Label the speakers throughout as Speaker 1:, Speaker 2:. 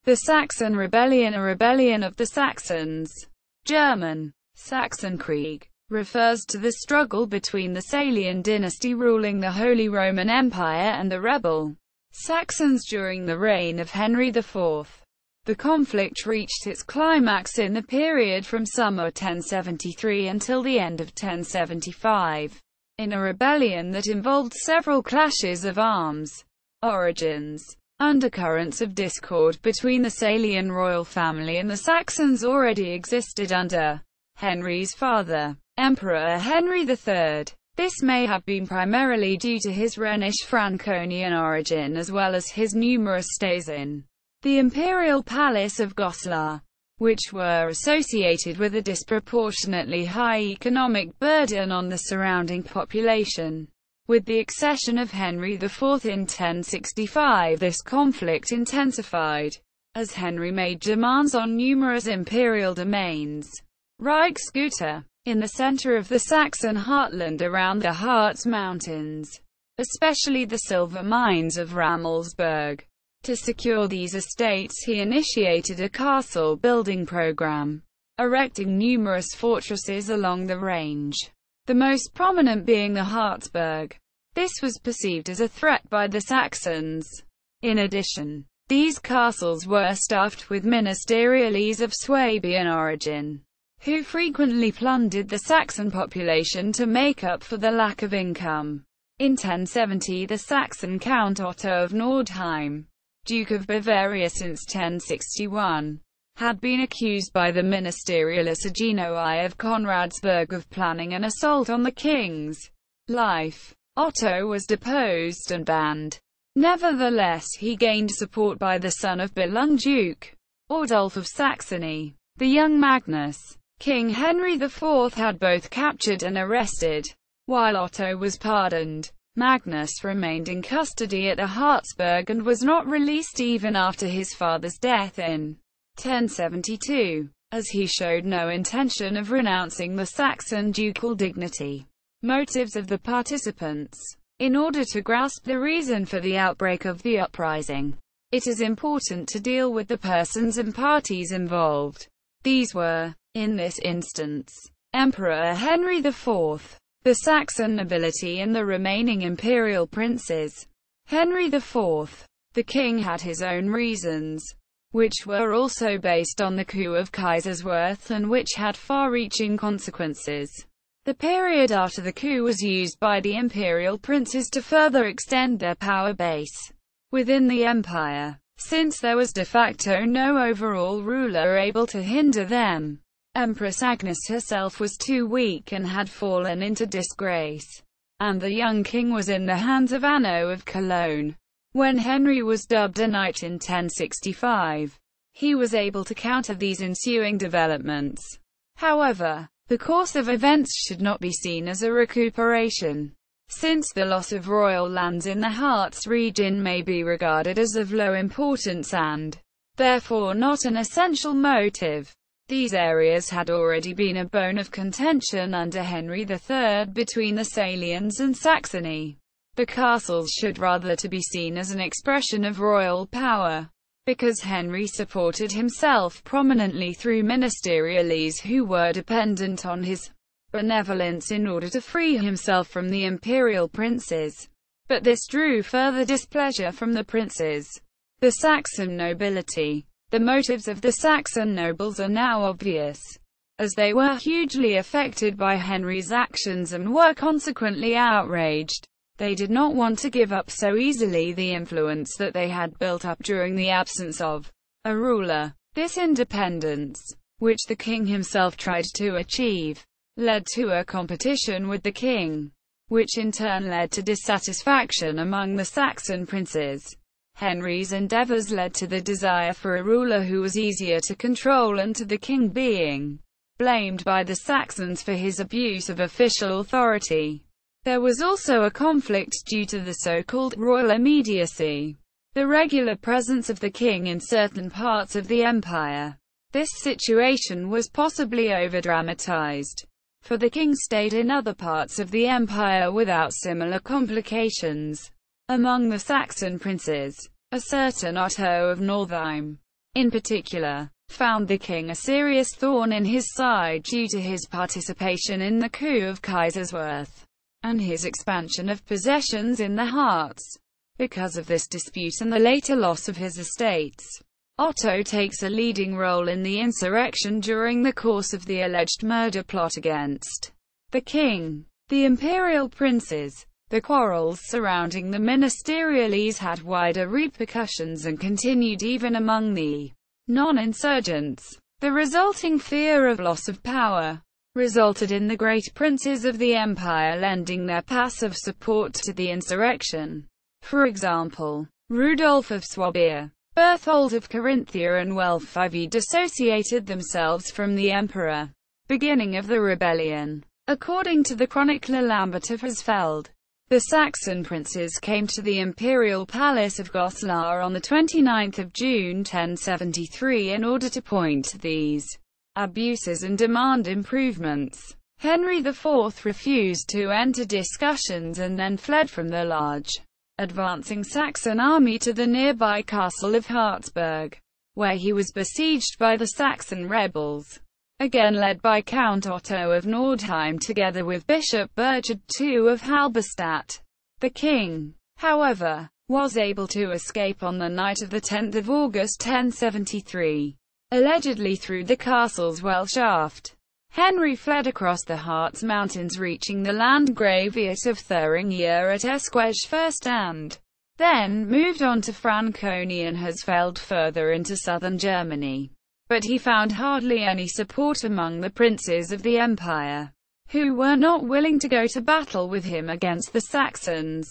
Speaker 1: The Saxon Rebellion, a rebellion of the Saxons, German, Sachsenkrieg, refers to the struggle between the Salian dynasty ruling the Holy Roman Empire and the rebel Saxons during the reign of Henry IV. The conflict reached its climax in the period from summer 1073 until the end of 1075, in a rebellion that involved several clashes of arms. Origins. Undercurrents of discord between the Salian royal family and the Saxons already existed under Henry's father, Emperor Henry III. This may have been primarily due to his Rhenish-Franconian origin as well as his numerous stays in the imperial palace of Goslar, which were associated with a disproportionately high economic burden on the surrounding population. With the accession of Henry IV in 1065, this conflict intensified, as Henry made demands on numerous imperial domains. Reichsgüter. In the center of the Saxon heartland around the Harz Mountains, especially the silver mines of Rammelsburg. To secure these estates he initiated a castle-building program, erecting numerous fortresses along the range, the most prominent being the Harzburg. This was perceived as a threat by the Saxons. In addition, these castles were staffed with ministeriales of Swabian origin, who frequently plundered the Saxon population to make up for the lack of income. In 1070 the Saxon Count Otto of Nordheim, Duke of Bavaria since 1061, had been accused by the ministerialis Agenoi of Konradsburg of planning an assault on the king's life. Otto was deposed and banned. Nevertheless, he gained support by the son of Billung Duke Ordulf of Saxony. The young Magnus, King Henry IV had both captured and arrested. While Otto was pardoned, Magnus remained in custody at the Harzburg and was not released even after his father's death in 1072, as he showed no intention of renouncing the Saxon ducal dignity. Motives of the participants. In order to grasp the reason for the outbreak of the uprising, it is important to deal with the persons and parties involved. These were, in this instance, Emperor Henry IV, the Saxon nobility and the remaining imperial princes. Henry IV, the king, had his own reasons, which were also based on the coup of Kaiserswerth and which had far-reaching consequences. The period after the coup was used by the imperial princes to further extend their power base within the empire, since there was de facto no overall ruler able to hinder them. Empress Agnes herself was too weak and had fallen into disgrace, and the young king was in the hands of Anno of Cologne. When Henry was dubbed a knight in 1065, he was able to counter these ensuing developments. However, the course of events should not be seen as a recuperation, since the loss of royal lands in the Harz region may be regarded as of low importance and, therefore, not an essential motive. These areas had already been a bone of contention under Henry III between the Salians and Saxony. The castles should rather to be seen as an expression of royal power, because Henry supported himself prominently through ministeriales who were dependent on his benevolence in order to free himself from the imperial princes. But this drew further displeasure from the princes, the Saxon nobility. The motives of the Saxon nobles are now obvious, as they were hugely affected by Henry's actions and were consequently outraged. They did not want to give up so easily the influence that they had built up during the absence of a ruler. This independence, which the king himself tried to achieve, led to a competition with the king, which in turn led to dissatisfaction among the Saxon princes. Henry's endeavors led to the desire for a ruler who was easier to control and to the king being blamed by the Saxons for his abuse of official authority. There was also a conflict due to the so-called royal immediacy, the regular presence of the king in certain parts of the empire. This situation was possibly overdramatized, for the king stayed in other parts of the empire without similar complications. Among the Saxon princes, a certain Otto of Northeim, in particular, found the king a serious thorn in his side due to his participation in the coup of Kaiserswerth, and his expansion of possessions in the Harz. Because of this dispute and the later loss of his estates, Otto takes a leading role in the insurrection during the course of the alleged murder plot against the king. The imperial princes. The quarrels surrounding the ministeriales had wider repercussions and continued even among the non-insurgents. The resulting fear of loss of power resulted in the great princes of the empire lending their passive support to the insurrection. For example, Rudolf of Swabia, Berthold of Carinthia and Welf dissociated themselves from the emperor. Beginning of the rebellion. According to the chronicler Lambert of Hersfeld, the Saxon princes came to the imperial palace of Goslar on 29 June 1073 in order to point to these abuses and demand improvements. Henry IV refused to enter discussions and then fled from the large, advancing Saxon army to the nearby castle of Harzburg, where he was besieged by the Saxon rebels, again led by Count Otto of Nordheim together with Bishop Burchard II of Halberstadt. The king, however, was able to escape on the night of 10 August 1073, allegedly through the castle's well shaft. Henry fled across the Harz Mountains, reaching the Landgraviate of Thuringia at Esquage first and then moved on to Franconia and Hersfeld further into southern Germany. But he found hardly any support among the princes of the empire, who were not willing to go to battle with him against the Saxons.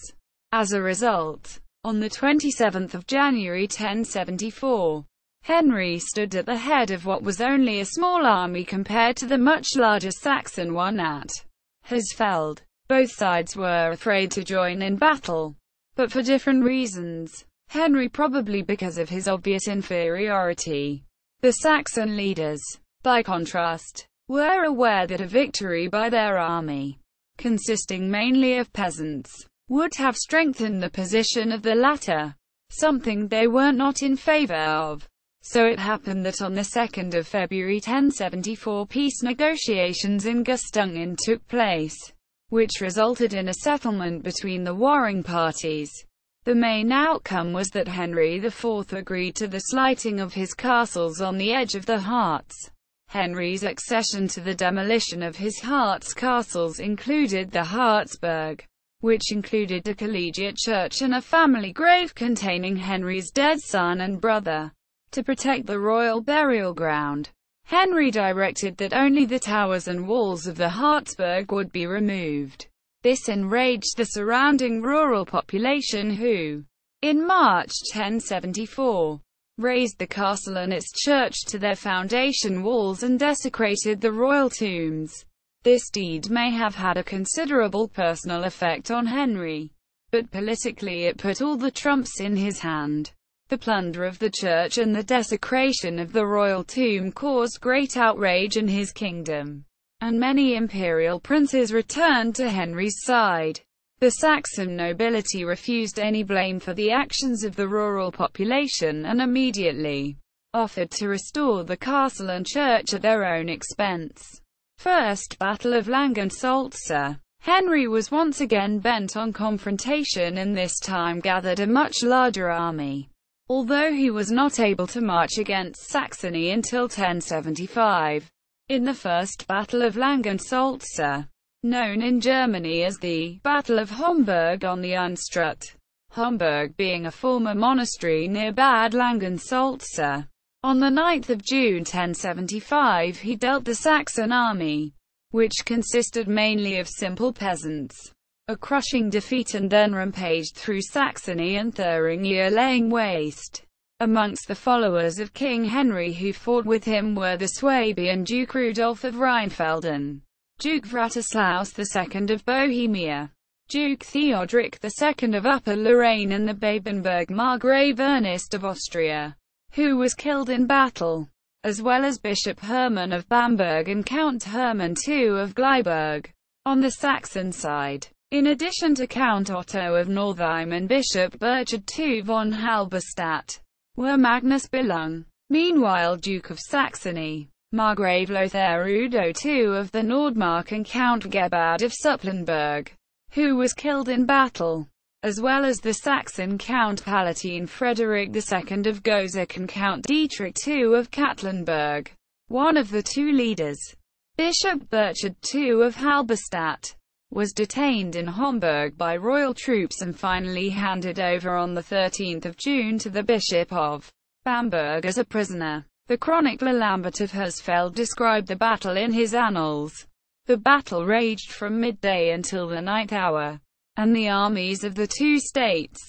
Speaker 1: As a result, on 27 January 1074, Henry stood at the head of what was only a small army compared to the much larger Saxon one at Hersfeld. Both sides were afraid to join in battle, but for different reasons. Henry probably because of his obvious inferiority. The Saxon leaders, by contrast, were aware that a victory by their army, consisting mainly of peasants, would have strengthened the position of the latter, something they were not in favor of. So it happened that on 2 February 1074 peace negotiations in Gustungen took place, which resulted in a settlement between the warring parties. The main outcome was that Henry IV agreed to the slighting of his castles on the edge of the Harz. Henry's accession to the demolition of his Harz castles included the Harzburg, which included a collegiate church and a family grave containing Henry's dead son and brother. To protect the royal burial ground, Henry directed that only the towers and walls of the Harzburg would be removed. This enraged the surrounding rural population who, in March 1074, razed the castle and its church to their foundation walls and desecrated the royal tombs. This deed may have had a considerable personal effect on Henry, but politically it put all the trumps in his hand. The plunder of the church and the desecration of the royal tomb caused great outrage in his kingdom, and many imperial princes returned to Henry's side. The Saxon nobility refused any blame for the actions of the rural population and immediately offered to restore the castle and church at their own expense. First Battle of Langensalza. Henry was once again bent on confrontation and this time gathered a much larger army. Although he was not able to march against Saxony until 1075. In the First Battle of Langensalza, known in Germany as the Battle of Homburg on the Unstrut, Homburg being a former monastery near Bad Langensalza, on 9 June 1075 he dealt the Saxon army, which consisted mainly of simple peasants, a crushing defeat and then rampaged through Saxony and Thuringia, laying waste. Amongst the followers of King Henry who fought with him were the Swabian Duke Rudolf of Rheinfelden, Duke Vratislaus II of Bohemia, Duke Theodoric II of Upper Lorraine and the Babenberg Margrave Ernest of Austria, who was killed in battle, as well as Bishop Hermann of Bamberg and Count Hermann II of Gleiburg. On the Saxon side, in addition to Count Otto of Northeim and Bishop Burchard II von Halberstadt, were Magnus Billung, Meanwhile, Duke of Saxony, Margrave Lothar Udo II of the Nordmark and Count Gebhard of Supplenburg, who was killed in battle, as well as the Saxon Count Palatine Frederick II of Gozak and Count Dietrich II of Katlenburg. One of the two leaders, Bishop Burchard II of Halberstadt, was detained in Homburg by royal troops and finally handed over on 13 June to the Bishop of Bamberg as a prisoner. The chronicler Lambert of Hersfeld described the battle in his annals. The battle raged from midday until the ninth hour, and the armies of the two states,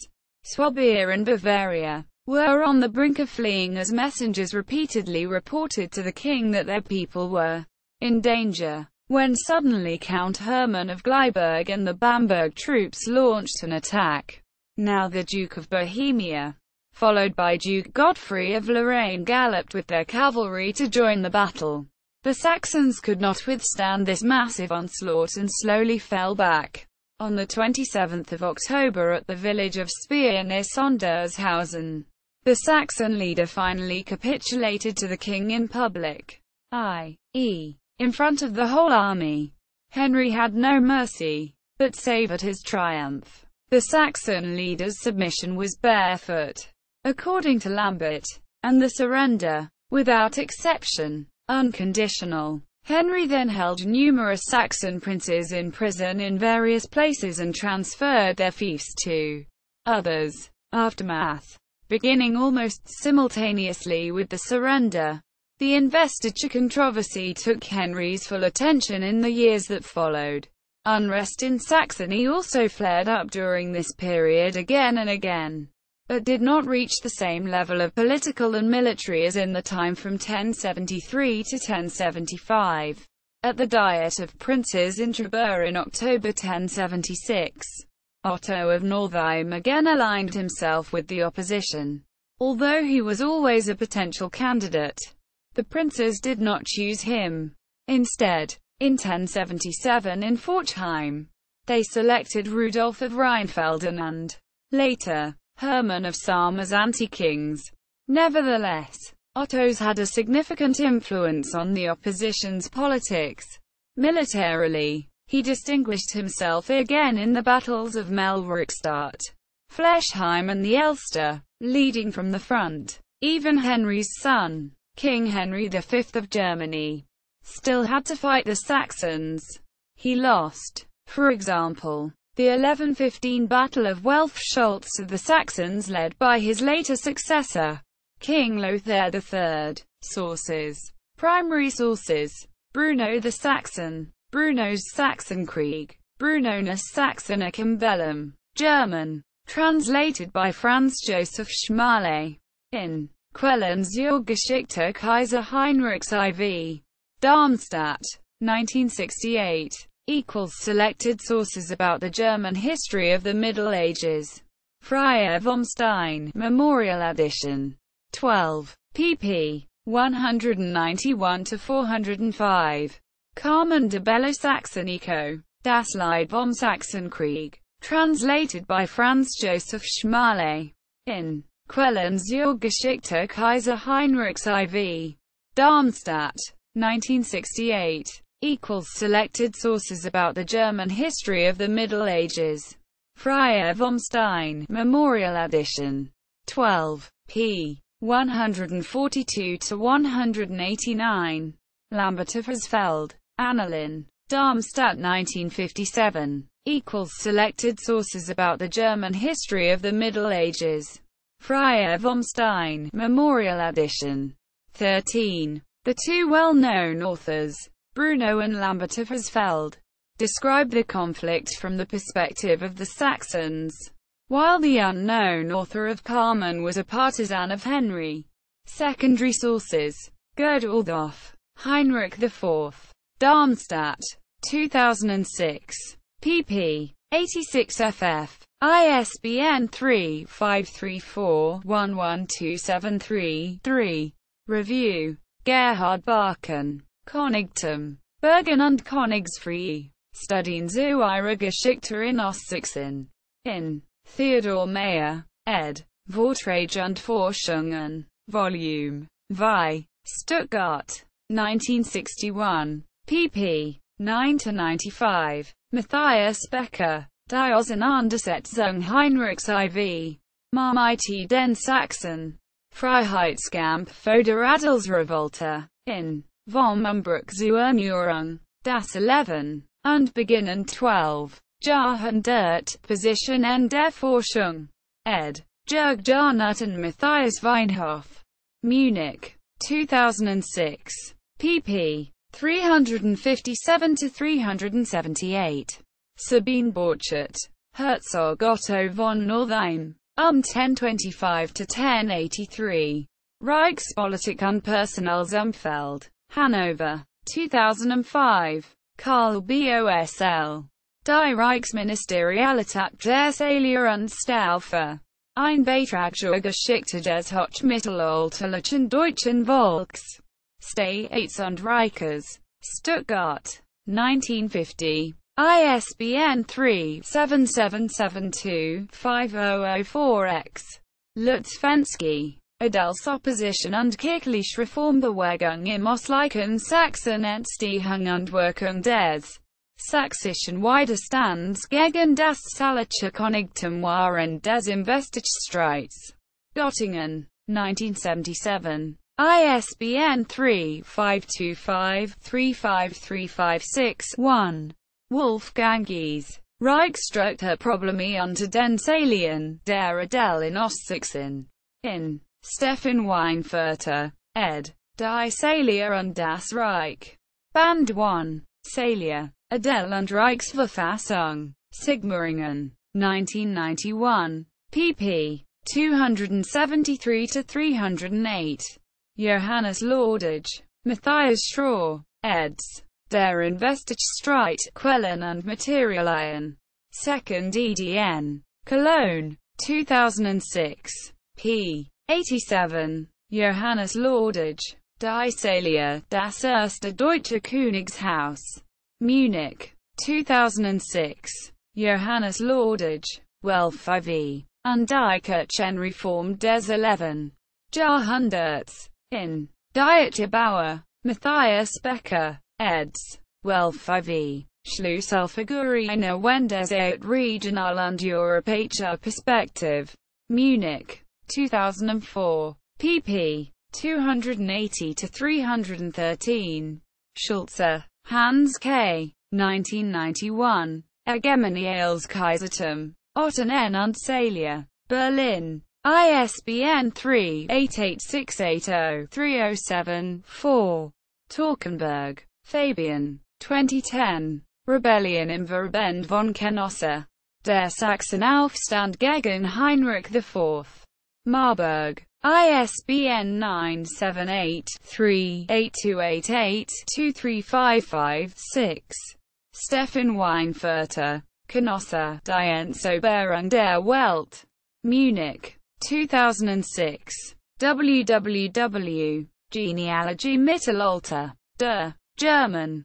Speaker 1: Swabia and Bavaria, were on the brink of fleeing as messengers repeatedly reported to the king that their people were in danger, when suddenly Count Hermann of Gleiberg and the Bamberg troops launched an attack. Now the Duke of Bohemia, followed by Duke Godfrey of Lorraine, galloped with their cavalry to join the battle. The Saxons could not withstand this massive onslaught and slowly fell back. On the 27th of October at the village of Speer near Sondershausen, the Saxon leader finally capitulated to the king in public, i.e., in front of the whole army. Henry had no mercy, but savored his triumph. The Saxon leader's submission was barefoot, according to Lambert, and the surrender, without exception, unconditional. Henry then held numerous Saxon princes in prison in various places and transferred their fiefs to others. Aftermath. Beginning almost simultaneously with the surrender, the investiture controversy took Henry's full attention in the years that followed. Unrest in Saxony also flared up during this period again and again, but did not reach the same level of political and military as in the time from 1073 to 1075. At the Diet of Princes in Tribur in October 1076, Otto of Northeim again aligned himself with the opposition. Although he was always a potential candidate, the princes did not choose him. Instead, in 1077 in Forchheim, they selected Rudolf of Rheinfelden and, later, Hermann of Salm as anti-kings. Nevertheless, Otto's had a significant influence on the opposition's politics. Militarily, he distinguished himself again in the battles of Melrichstadt, Flesheim and the Elster, leading from the front. Even Henry's son, King Henry V of Germany, still had to fight the Saxons. He lost, for example, the 1115 Battle of Welfscholtz to the Saxons led by his later successor, King Lothar III. Sources. Primary sources: Bruno the Saxon, Bruno's Sachsenkrieg, Brunones Saxonicum Bellum, German. Translated by Franz Joseph Schmale. In Quellen zur Geschichte Kaiser Heinrichs IV. Darmstadt, 1968. Selected sources about the German history of the Middle Ages. Freie vom Stein, Memorial Edition. 12. pp. 191-405. Carmen de Bello Saxonico. Das Lied vom Sachsenkrieg. Translated by Franz Joseph Schmale. In Quellen zur Geschichte Kaiser Heinrichs IV. Darmstadt, 1968. Selected sources about the German history of the Middle Ages. Freie vom Stein, Memorial Edition. 12. p. 142-189. Lambert of Hersfeld, Annalen. Darmstadt 1957. Selected sources about the German history of the Middle Ages. Freie vom Stein, Memorial Edition. 13. The two well-known authors, Bruno and Lambert of Hersfeld, describe the conflict from the perspective of the Saxons, while the unknown author of Carmen was a partisan of Henry. Secondary sources: Gerd Althoff, Heinrich IV. Darmstadt, 2006. pp. 86 ff. ISBN 3-534-11273-3. Review: Gerhard Barken. Königtum, Bergen und Königsfrei. Studien zu ihrer Geschichte in Ostsachsen. In Theodor Mayer, ed. Vorträge und Forschungen. Vol. Vi. Stuttgart. 1961. pp. 9-95. Matthias Becker. Die Auseinandersetzung Heinrichs IV. Marmite den Sachsen. Freiheitskampf oder Adelsrevolte. In. Vom Umbruch zur Erneuerung. Das 11. und beginnend 12. Jahrhundert. Positionen der Forschung. Ed. Jörg Jarnut and Matthias Weinhoff. Munich. 2006. pp. 357-378. Sabine Borchardt. Herzog Otto von Northeim. 1025-1083. Reichspolitik und Personalsumfeld. Hanover. 2005. Karl Bosl. Die Reichsministerialität der Salier und Staufer. Ein Beitrag zur Geschichte des hochmittelalterlichen deutschen Volks. States und Reiches. Stuttgart. 1950. ISBN 3-7772-5004-X. Lutzfensky. Adelsopposition und kirchliche Reformbewegung im östlichen Sachsen-Entstehung und Wirkung des sächsischen Widerstands gegen das Salische Königtum während des Investiturstreits. Göttingen. 1977. ISBN 3-525-35356-1. Wolfgang Gies. Reichsstrukturprobleme unter den Salien, der Adel in Ostsachsen. In. Stefan Weinfurter. Ed. Die Salier und das Reich. Band 1. Salier. Adel und Reichsverfassung. Sigmaringen. 1991. pp. 273-308. Johannes Lordage. Matthias Schraw. eds. Der Investiturstreit, Quellen und Materialien. 2nd edn. Cologne. 2006. p. 87. Johannes Lordage. Die Salier, das erste deutsche Königshaus. Munich. 2006. Johannes Lordage. Welf IV. Und die Kirchenreform des 11. Jahrhunderts. In. Deutsche Bauer. Matthias Becker. eds. Welf IV. Schlüsselfiguren wenn des regional und europäischer Perspektive. Munich. 2004. pp. 280-313. Schulze. Hans K. 1991. Hegemonie als Kaisertum. Ottonen und Salier. Berlin. ISBN 3-88680-307-4. Torkenberg. Fabian. 2010. Rebellion im Verband von Canossa. Der Sachsenaufstand gegen Heinrich IV. Marburg. ISBN 978-3-8288-2355-6. Stefan Weinfurter. Canossa, Die Entzauberung der Welt. Munich. 2006. www. Genealogy Mittelalter. Der. German.